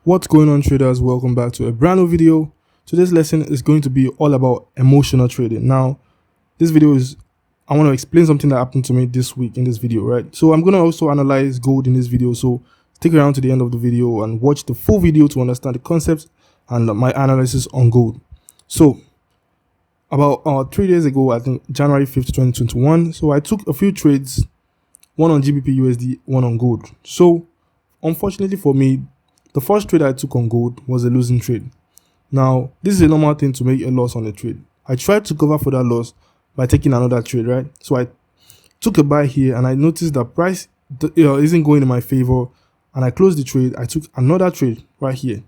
What's going on, traders? Welcome back to a brand new video. Today's lesson is going to be all about emotional trading. Now, this video is I want to explain something that happened to me this week in this video, right? So I'm going to also analyze gold in this video. So stick around to the end of the video and watch the full video to understand the concepts and my analysis on gold. So about 3 days ago, I think January 5th, 2021. So I took a few trades, one on GBP USD, one on gold. So unfortunately for me, the first trade I took on gold was a losing trade. Now, this is a normal thing to make a loss on a trade. I tried to cover for that loss by taking another trade, right? So I took a buy here and I noticed that price isn't going in my favor, and I closed the trade. I took another trade right here.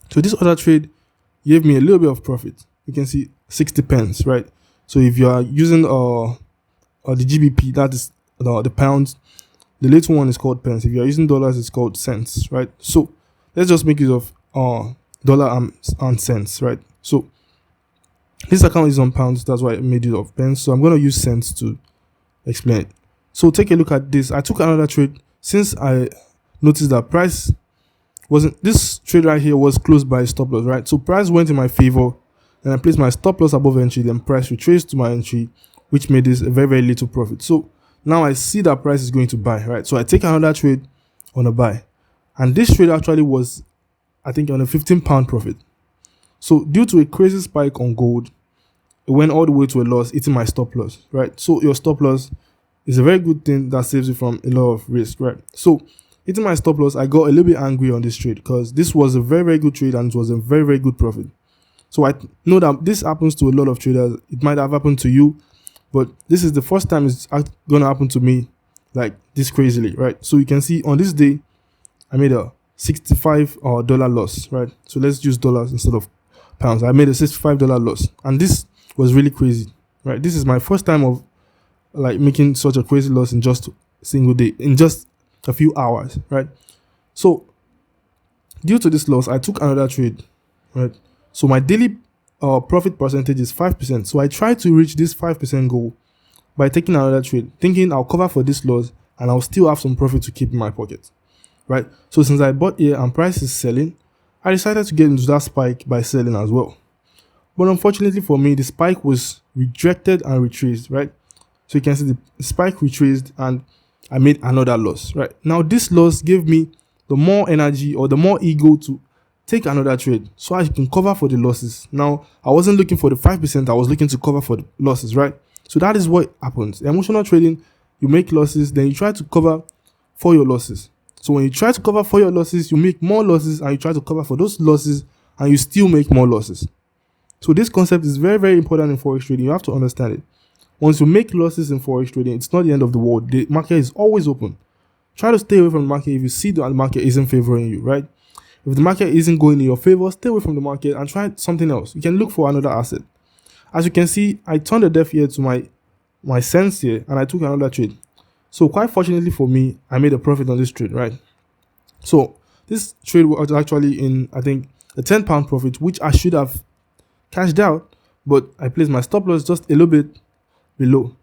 So this other trade gave me a little bit of profit. You can see 60 pence, right? So if you are using the GBP, that is the pounds, the little one is called pence. If you are using dollars, it's called cents, right? So let's just make use of dollar and cents, right? So this account is on pounds, that's why I made use of pence. So I'm going to use cents to explain it. So take a look at this. I took another trade since I noticed that price wasn't, this trade right here was closed by a stop loss, right? So price went in my favor, and I placed my stop loss above entry, then price retraced to my entry, which made this a very, very little profit. So now I see that price is going to buy, right? So I take another trade on a buy. And this trade actually was, I think, on a 15 pound profit. So due to a crazy spike on gold, it went all the way to a loss, hitting my stop loss, right? So your stop loss is a very good thing that saves you from a lot of risk, right? So hitting my stop loss, I got a little bit angry on this trade because this was a very, very good trade and it was a very, very good profit. So I know that this happens to a lot of traders. It might have happened to you, but this is the first time it's going to happen to me like this crazily, right? So you can see on this day, I made a $65 loss, right? So let's use dollars instead of pounds. I made a $65 loss, and this was really crazy, right? This is my first time of like making such a crazy loss in just a single day, in just a few hours, right? So due to this loss, I took another trade, right? So my daily profit percentage is 5%. So I tried to reach this 5% goal by taking another trade, thinking I'll cover for this loss and I'll still have some profit to keep in my pocket, right? So since I bought here and price is selling, I decided to get into that spike by selling as well. But unfortunately for me, the spike was rejected and retraced, right? So you can see the spike retraced and I made another loss, right? Now this loss gave me the more energy or the more ego to take another trade so I can cover for the losses. Now, I wasn't looking for the 5%, I was looking to cover for the losses, right? So that is what happens. Emotional trading, you make losses, then you try to cover for your losses. So when you try to cover for your losses, you make more losses, and you try to cover for those losses and you still make more losses. So this concept is very, very important in Forex trading. You have to understand it. Once you make losses in Forex trading, it's not the end of the world. The market is always open. Try to stay away from the market if you see that the market isn't favoring you, right? If the market isn't going in your favor, stay away from the market and try something else. You can look for another asset. As you can see, I turned a deaf ear to my sense here and I took another trade. So quite fortunately for me, I made a profit on this trade, right? So this trade was actually in, I think, a 10 pound profit, which I should have cashed out, but I placed my stop loss just a little bit below,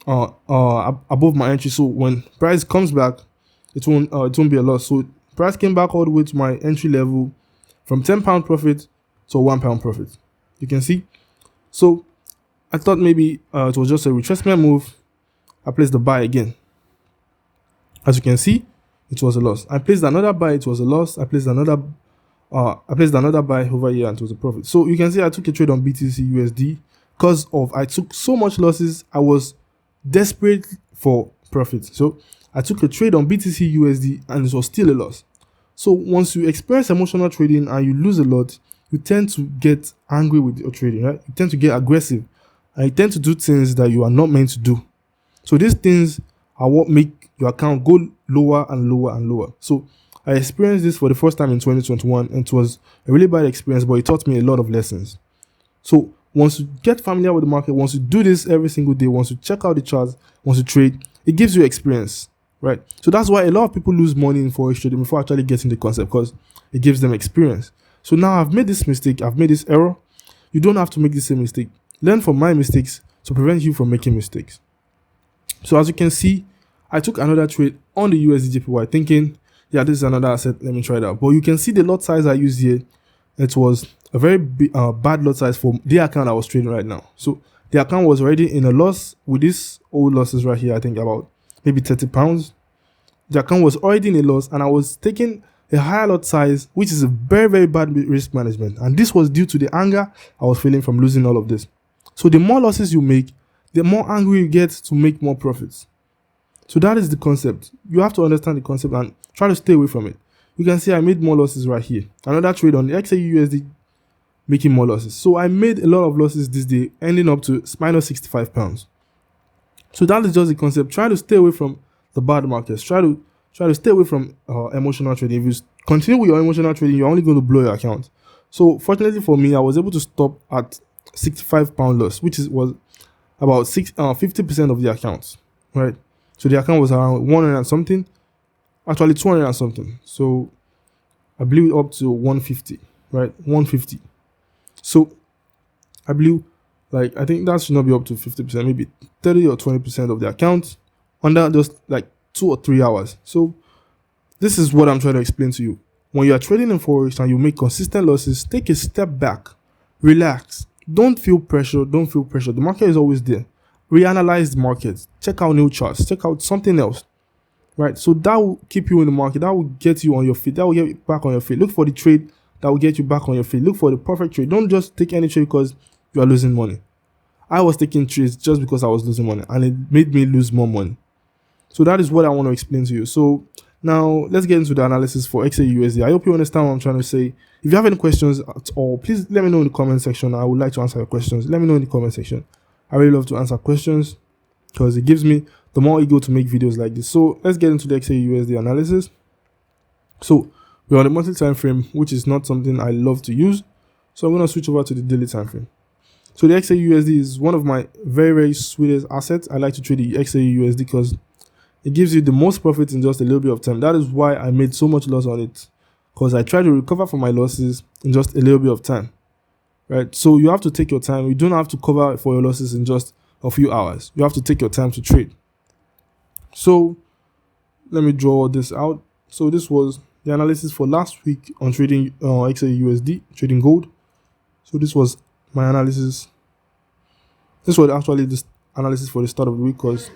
above my entry. So when price comes back, it won't be a loss. So price came back all the way to my entry level from 10 pound profit to 1 pound profit. You can see. So I thought maybe it was just a retracement move. I placed the buy again. As you can see, it was a loss. I placed another buy, it was a loss. I placed another buy over here and it was a profit. So you can see I took a trade on BTC USD because I took so much losses. I was desperate for profit. So I took a trade on BTC USD and it was still a loss. So once you experience emotional trading and you lose a lot, you tend to get angry with your trading, right? You tend to get aggressive and you tend to do things that you are not meant to do. So these things are what make your account go lower and lower and lower. So I experienced this for the first time in 2021 and it was a really bad experience, but it taught me a lot of lessons. So once you get familiar with the market, once you do this every single day, once you check out the charts, once you trade, it gives you experience, right? So that's why a lot of people lose money in Forex trading before actually getting the concept, because it gives them experience. So now I've made this mistake, I've made this error. You don't have to make the same mistake. Learn from my mistakes to prevent you from making mistakes. So as you can see, I took another trade on the USD JPY thinking Yeah, this is another asset. Let me try that. But you can see the lot size I used here. It was a very bad lot size for the account I was trading right now. So the account was already in a loss with these old losses right here. I think about maybe £30. The account was already in a loss, and I was taking a higher lot size, which is a very, very bad risk management. And this was due to the anger I was feeling from losing all of this. So the more losses you make, the more angry you get to make more profits. So that is the concept. You have to understand the concept and try to stay away from it. You can see I made more losses right here. Another trade on the XAUUSD making more losses. So I made a lot of losses this day, ending up to minus £65. So that is just the concept. Try to stay away from the bad markets. Try to stay away from emotional trading. If you continue with your emotional trading, you're only going to blow your account. So fortunately for me, I was able to stop at £65 loss, which was about 50% of the account, right? So the account was around 100 and something, actually 200 and something. So I blew it up to 150, right? 150. So I blew, like, I think that should not be up to 50%, maybe 30 or 20% of the account under just like 2 or 3 hours. So this is what I'm trying to explain to you. When you are trading in Forex and you make consistent losses, take a step back, relax. Don't feel pressure. Don't feel pressure. The market is always there. Reanalyze the market. Check out new charts. Check out something else, right? So that will keep you in the market. That will get you on your feet. That will get you back on your feet. Look for the trade that will get you back on your feet. Look for the perfect trade. Don't just take any trade because you are losing money. I was taking trades just because I was losing money, and it made me lose more money. So that is what I want to explain to you. So now let's get into the analysis for XAUUSD. I hope you understand what I'm trying to say. If you have any questions at all, please let me know in the comment section. I would like to answer your questions. Let me know in the comment section. I really love to answer questions because it gives me the more ego to make videos like this. So let's get into the XAUUSD analysis. So we're on the monthly time frame, which is not something I love to use. So I'm going to switch over to the daily time frame. So the XAUUSD is one of my very, very sweetest assets. I like to trade the XAUUSD because it gives you the most profit in just a little bit of time. That is why I made so much loss on it, because I try to recover from my losses in just a little bit of time, right? So you have to take your time. You don't have to cover for your losses in just a few hours. You have to take your time to trade. So let me draw this out. So this was the analysis for last week on trading XAUUSD, trading gold. So this was my analysis. This was actually this analysis for the start of the week, because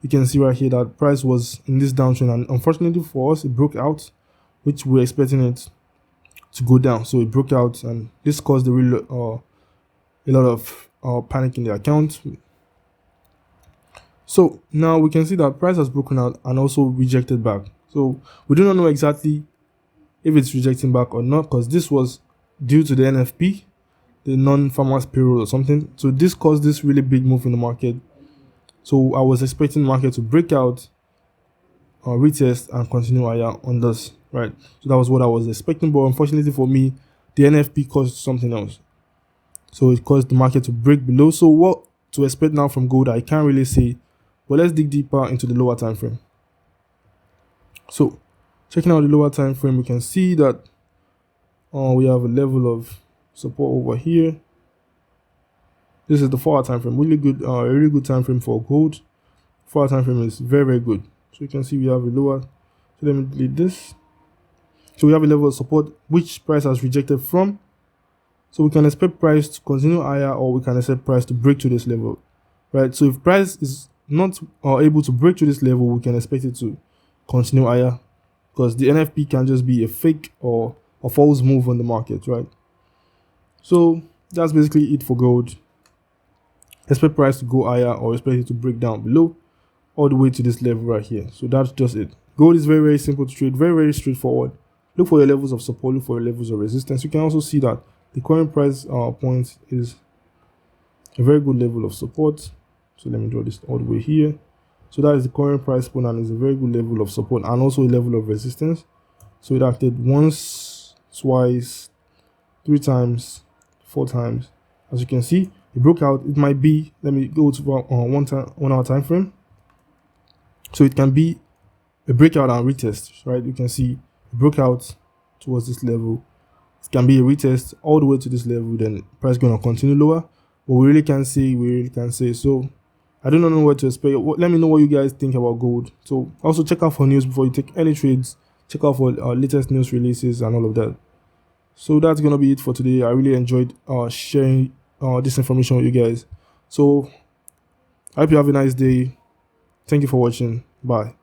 you can see right here that price was in this downtrend, and unfortunately for us, it broke out, which we were expecting it to go down. So it broke out, and this caused a lot of panic in the account. So now we can see that price has broken out and also rejected back. So we do not know exactly if it's rejecting back or not, because this was due to the NFP, the non-farmers payroll or something. So this caused this really big move in the market. So I was expecting the market to break out, retest, and continue higher on this, right? So that was what I was expecting, but unfortunately for me, the NFP caused something else. So it caused the market to break below. So what to expect now from gold, I can't really say, but let's dig deeper into the lower time frame. So checking out the lower time frame, we can see that we have a level of support over here. This is the 4-hour time frame. Really good, a really good time frame for gold. 4-hour time frame is very, very good. So you can see we have a lower. So let me delete this. So we have a level of support which price has rejected from. So we can expect price to continue higher, or we can expect price to break to this level, right? So if price is not able to break to this level, we can expect it to continue higher, because the NFP can just be a fake or a false move on the market, right? So that's basically it for gold. Expect price to go higher, or expect it to break down below all the way to this level right here. So that's just it. Gold is very, very simple to trade, very, very straightforward. Look for your levels of support, look for your levels of resistance. You can also see that the current price point is a very good level of support. So let me draw this all the way here. So that is the current price point, and is a very good level of support and also a level of resistance. So it acted once, twice, 3 times, 4 times. As you can see, it broke out. It might be, let me go to 1 hour time frame. So it can be a breakout and retest, right? You can see it broke out towards this level. It can be a retest all the way to this level, then price going to continue lower. But we really can't say. So I do not know what to expect. Let me know what you guys think about gold. So also check out for news before you take any trades. check out for latest news releases and all of that. So that's gonna be it for today. I really enjoyed sharing this information with you guys. So I hope you have a nice day. Thank you for watching. Bye.